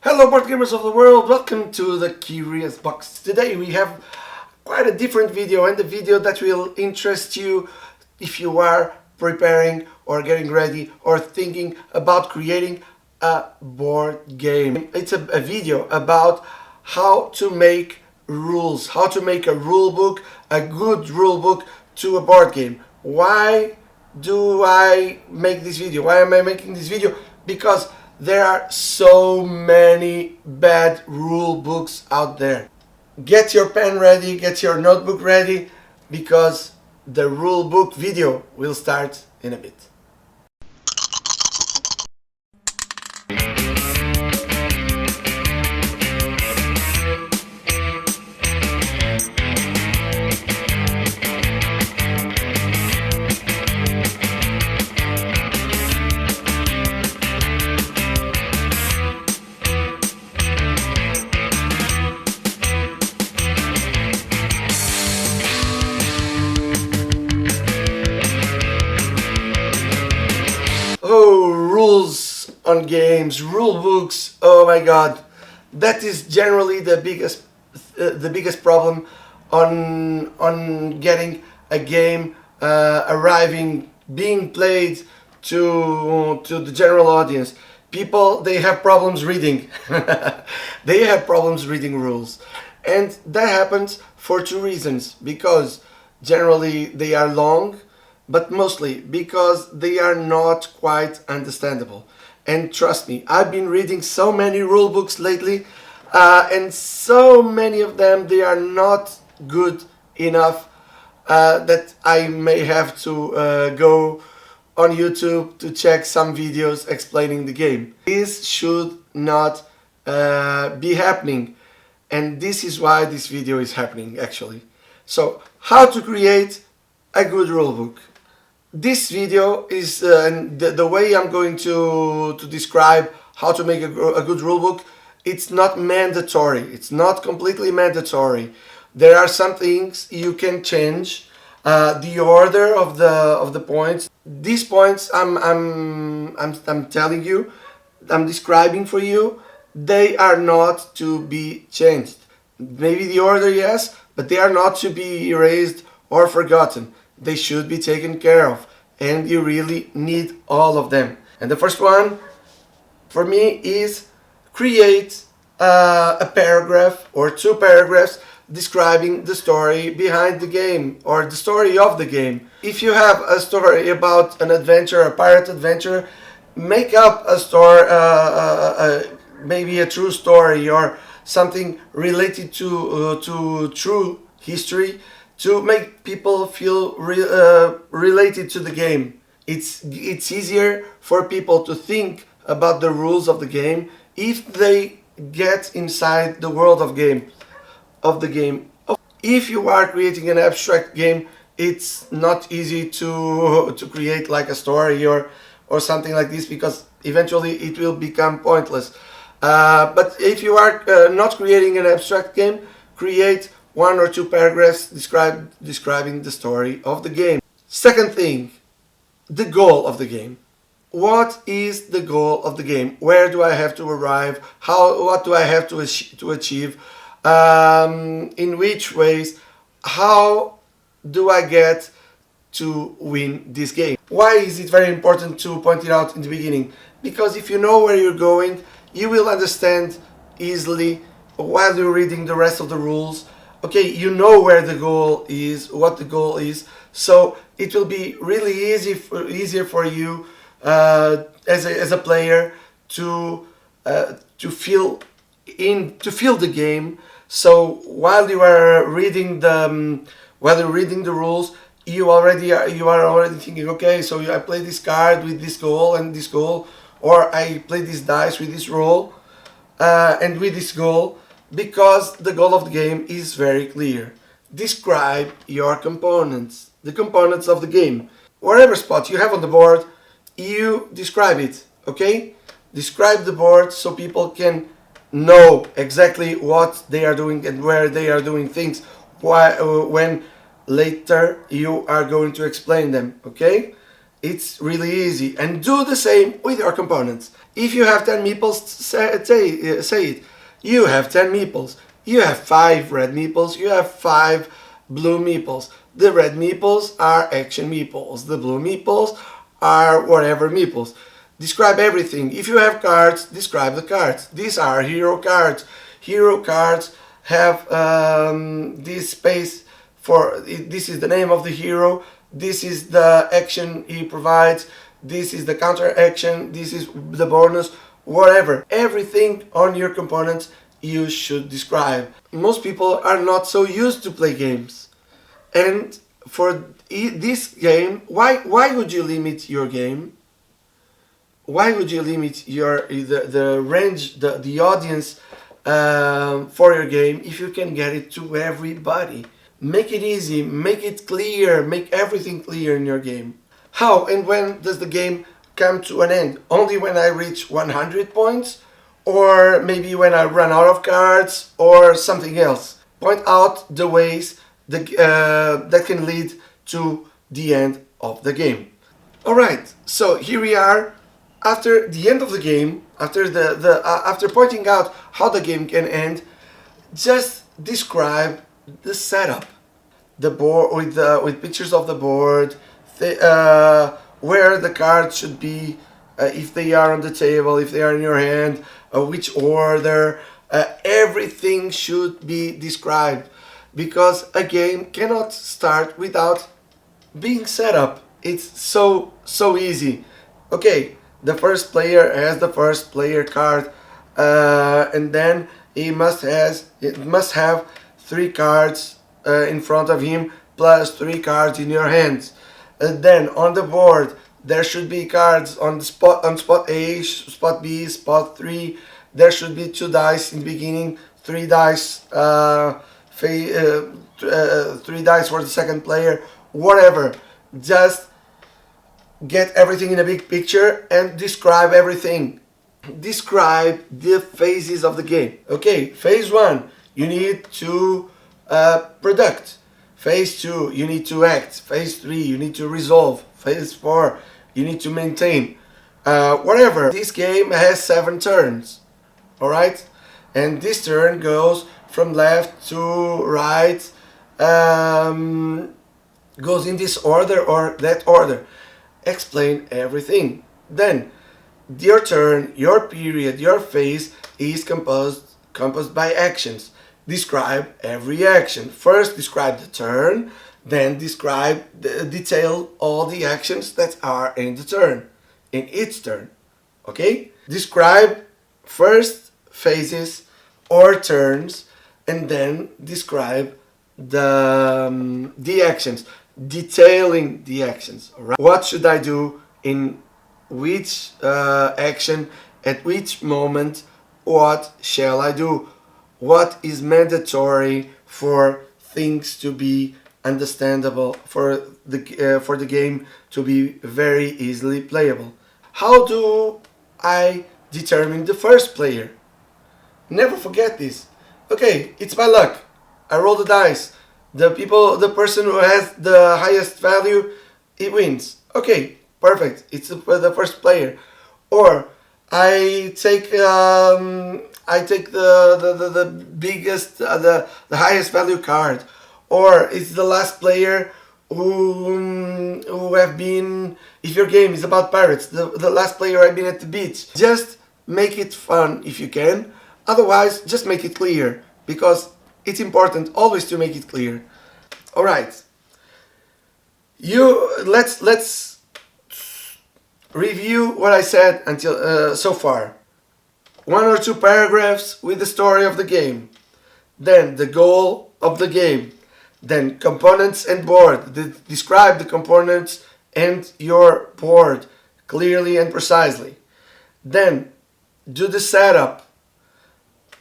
Hello board gamers of the world, welcome to the Curious Box. Today we have quite a different video, and the video that will interest you if you are preparing or getting ready or thinking about creating a board game. It's a video about how to make rules, how to make a rule book, a good rule book to a board game. Why do I make this video? Why am I making this video? Because there are so many bad rule books out there. Get your pen ready, get your notebook ready, because the rule book video will start in a bit. Oh, rules on games, rule books. Oh my God, that is generally the biggest problem on getting a game arriving, being played to the general audience. People, they have problems reading. They have problems reading rules, and that happens for two reasons. Because generally they are long, but mostly because they are not quite understandable. And trust me, I've been reading so many rule books lately, and so many of them, they are not good enough that I may have to go on YouTube to check some videos explaining the game. This should not be happening, and this is why this video is happening actually. So, how to create a good rule book. This video is the way I'm going to describe how to make a good rulebook. It's not mandatory. It's not completely mandatory. There are some things you can change. The order of the points. These points I'm telling you, I'm describing for you. They are not to be changed. Maybe the order, yes, but they are not to be erased or forgotten. They should be taken care of, and you really need all of them. And the first one for me is create a paragraph or two paragraphs describing the story behind the game or the story of the game. If you have a story about an adventure, a pirate adventure, make up a story, maybe a true story or something related to true history, to make people feel related to the game. It's easier for people to think about the rules of the game if they get inside the world of the game. If you are creating an abstract game, it's not easy to create like a story or something like this, because eventually it will become pointless. But if you are not creating an abstract game, create one or two paragraphs describing the story of the game. Second thing, the goal of the game. What is the goal of the game? Where do I have to arrive? What do I have to achieve? In which ways? How do I get to win this game? Why is it very important to point it out in the beginning? Because if you know where you're going, you will understand easily while you're reading the rest of the rules. Okay, you know where the goal is, what the goal is, so it will be really easier for you as a player to feel the game. So while you are reading the rules, you are already thinking, okay, so I play this card with this goal and this goal, or I play this dice with this roll and with this goal. Because the goal of the game is very clear. Describe your components, the components of the game. Whatever spot you have on the board, you describe it, okay? Describe the board so people can know exactly what they are doing and where they are doing things when later you are going to explain them, okay? It's really easy. And do the same with your components. If you have 10 meeples, say it. You have 10 meeples. You have 5 red meeples. You have 5 blue meeples. The red meeples are action meeples. The blue meeples are whatever meeples. Describe everything. If you have cards, describe the cards. These are hero cards. Hero cards have this space for, this is the name of the hero, this is the action he provides, this is the counter action, this is the bonus, whatever. Everything on your components you should describe. Most people are not so used to play games. And for this game, why would you limit your game? Why would you limit the range, the audience for your game if you can get it to everybody? Make it easy, make it clear, make everything clear in your game. How and when does the game come to an end? Only when I reach 100 points? Or maybe when I run out of cards or something else? Point out the ways that can lead to the end of the game. Alright, so here we are. After the end of the game, after pointing out how the game can end, just describe the setup, the board with pictures of the board, where the cards should be, if they are on the table, if they are in your hand, which order. Everything should be described, because a game cannot start without being set up. It's so easy. Okay, the first player has the first player card, and then he must have 3 cards in front of him plus 3 cards in your hands. Then on the board there should be cards on spot A, spot B, spot 3. There should be 2 dice in the beginning, 3 dice, 3 dice for the second player, whatever. Just get everything in a big picture and describe everything. Describe the phases of the game. Okay, phase 1, you need to product. Phase 2, you need to act. Phase 3, you need to resolve. Phase 4, you need to maintain. Whatever. This game has 7 turns. Alright? And this turn goes from left to right, goes in this order or that order. Explain everything. Then your turn, your period, your phase is composed by actions. Describe every action. First describe the turn, then detail all the actions that are in the turn, in each turn. Okay? Describe first phases or turns, and then describe the actions, detailing the actions. Right? What should I do in which action at which moment? What shall I do? What is mandatory for things to be understandable, for the game to be very easily playable? How do I determine the first player? Never forget this. Okay, it's my luck. I roll the dice. The person who has the highest value, it wins. Okay, perfect. It's the first player. Or I take the biggest, the highest value card. Or it's the last player who have been. If your game is about pirates, the last player have been at the beach. Just make it fun if you can. Otherwise, just make it clear, because it's important always to make it clear. All right. Let's review what I said until so far. 1 or 2 paragraphs with the story of the game, then the goal of the game, then components and board. Describe the components and your board clearly and precisely. Then do the setup.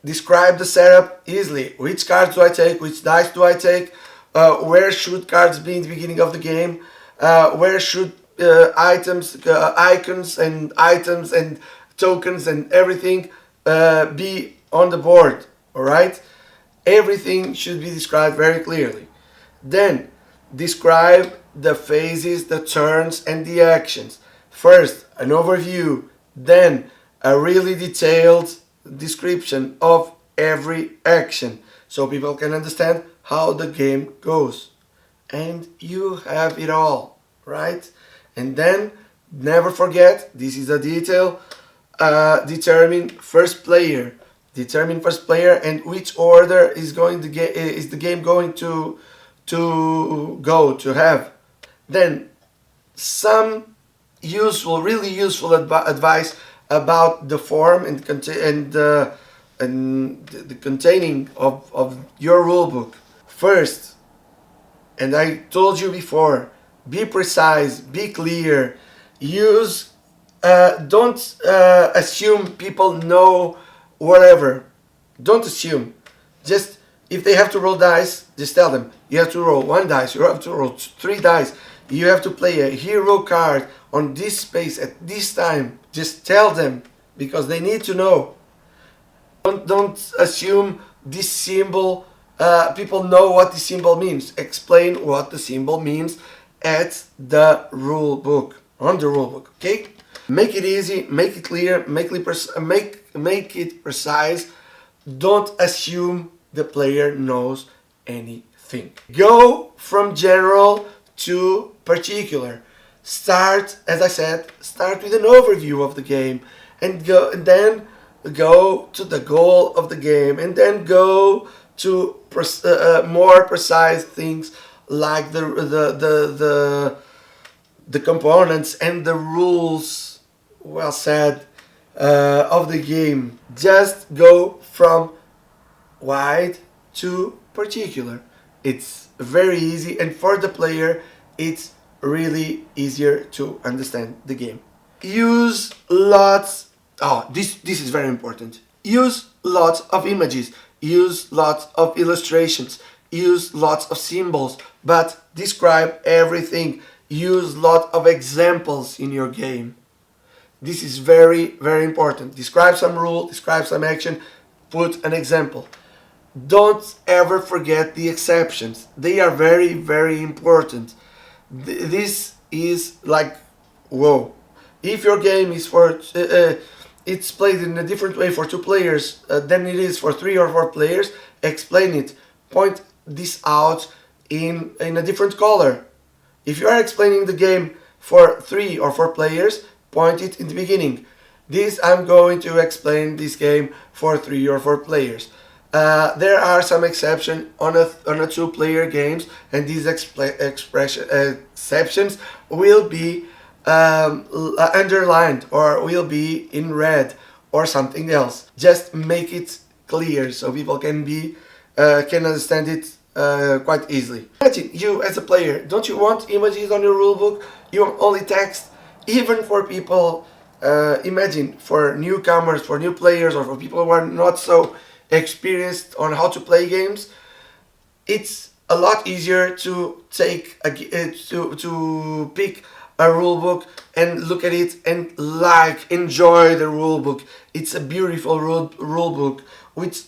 Describe the setup easily. Which cards do I take? Which dice do I take? Where should cards be in the beginning of the game? Where should icons and tokens and everything be on the board? Alright? Everything should be described very clearly. Then describe the phases, the turns and the actions. First, an overview. Then a really detailed description of every action so people can understand how the game goes. And you have it all, right? And then never forget, this is a detail, determine first player. Determine first player and which order is the game going to have. Then some really useful advice about the form and the containing of your rulebook. First, and I told you before, be precise, be clear. Use, don't assume people know whatever. Don't assume. Just if they have to roll dice, just tell them you have to roll one dice, you have to roll three dice, you have to play a hero card on this space at this time. Just tell them because they need to know. Don't assume this symbol. People know what the symbol means. Explain what the symbol means at the rule book, on the rule book. Okay? Make it easy, make it clear, make it precise. Don't assume the player knows anything. Go from general to particular. Start, as I said, start with an overview of the game, and then go to the goal of the game, and then go to more precise things like the components and the rules. Well said. Of the game. Just go from wide to particular. It's very easy, and for the player, it's really easier to understand the game. Use lots. Oh, this is very important. Use lots of images. Use lots of illustrations. Use lots of symbols, but describe everything. Use lots of examples in your game. This is very, very important. Describe some rule, describe some action, put an example. Don't ever forget the exceptions. They are very, very important. This is like, whoa. If your game is it's played in a different way for two players than it is for three or four players, explain it. Point this out in a different color. If you are explaining the game for 3 or 4 players, point it in the beginning. I'm going to explain this game for 3 or 4 players. There are some exceptions on a 2-player games, and these exceptions will be underlined or will be in red or something else. Just make it clear so people can understand it quite easily. Imagine you as a player, don't you want images on your rulebook? You want only text? Even for people, imagine for newcomers, for new players, or for people who are not so experienced on how to play games, it's a lot easier to take to pick a rulebook and look at it and enjoy the rulebook. It's a beautiful rulebook with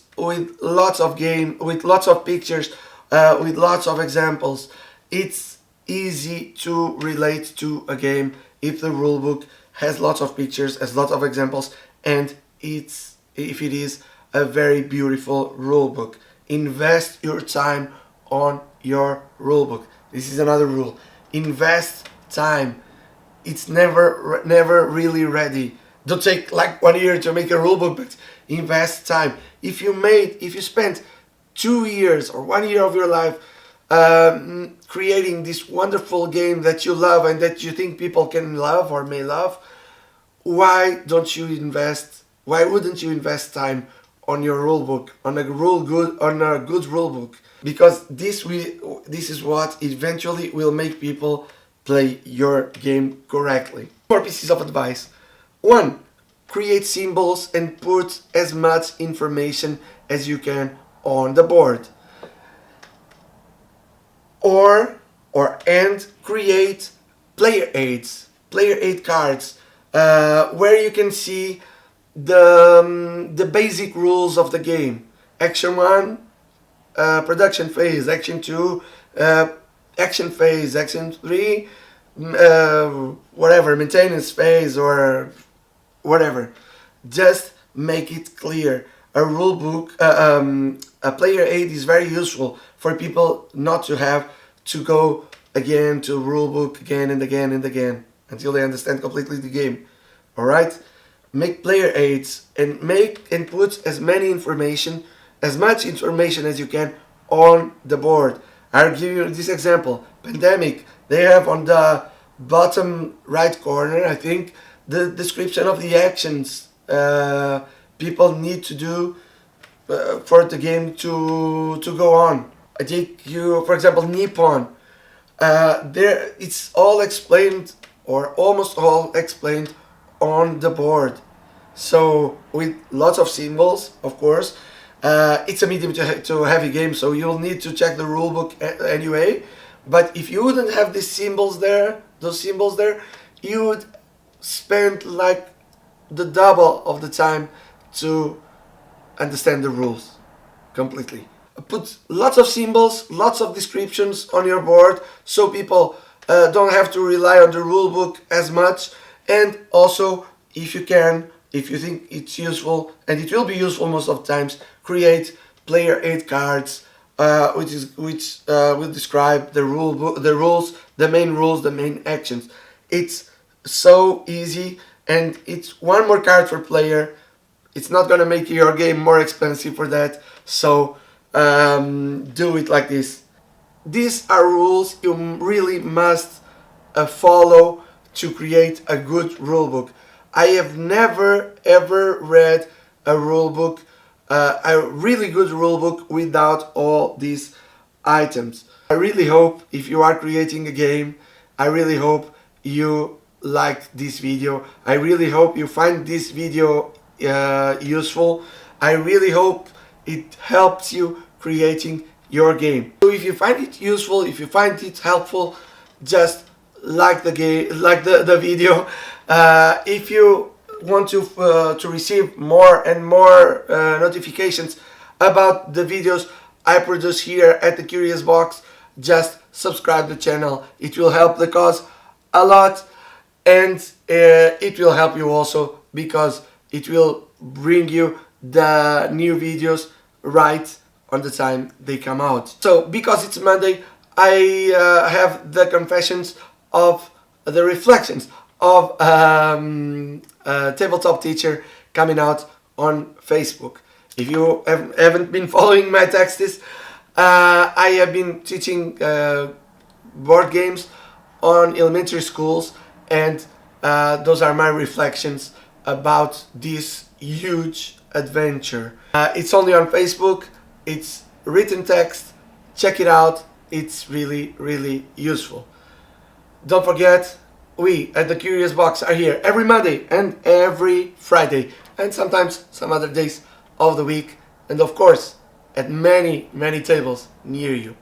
lots of with lots of pictures, with lots of examples. It's easy to relate to a game if the rulebook has lots of pictures, has lots of examples, and if it is a very beautiful rulebook. Invest your time on your rulebook. This is another rule. Invest time. It's never really ready. Don't take like 1 year to make a rulebook, but invest time. If you spent 2 years or 1 year of your life creating this wonderful game that you love and that you think people can love or may love, why wouldn't you invest time on your rulebook, on a good rulebook? Because this is what eventually will make people play your game correctly. 4 pieces of advice. 1. Create symbols and put as much information as you can on the board. And create player aids, cards, where you can see the basic rules of the game. Action 1, production phase. Action 2, action phase. Action 3, whatever, maintenance phase or whatever. Just make it clear. A rule book, a player aid is very useful for people not to have to go again to rule book again and again and again until they understand completely the game. All right, make player aids and make and put as much information as you can on the board. I'll give you this example. Pandemic. They have on the bottom right corner, I think, the description of the actions people need to do for the game to go on. I take you, for example, Nippon. There, it's all explained, or almost all explained, on the board. So with lots of symbols, of course. It's a medium to heavy game, so you'll need to check the rulebook anyway. But if you wouldn't have these symbols there, you would spend like the double of the time to understand the rules completely. Put lots of symbols, lots of descriptions on your board, so people don't have to rely on the rulebook as much. And also, if you can, if you think it's useful, and it will be useful most of the times, create player aid cards, which will describe the rules, the main actions. It's so easy, and it's one more card per player. It's not gonna make your game more expensive for that. So do it like this. These are rules you really must follow to create a good rulebook. I have never ever read a rulebook, a really good rulebook, without all these items. I really hope, if you are creating a game, I really hope you like this video. I really hope you find this video useful. I really hope it helps you creating your game. So if you find it useful, if you find it helpful, just like the game, like the video. If you want to receive more and more notifications about the videos I produce here at the Curious Box, just subscribe to the channel. It will help the cause a lot, and it will help you also because it will bring you the new videos right on the time they come out. So because it's Monday, I have the confessions of the reflections of Tabletop Teacher coming out on Facebook. If you haven't been following my texts, I have been teaching board games on elementary schools, and those are my reflections about this huge adventure. It's only on Facebook, it's written text, check it out, it's really, really useful. Don't forget, we at the Curious Box are here every Monday and every Friday, and sometimes some other days of the week, and of course at many tables near you.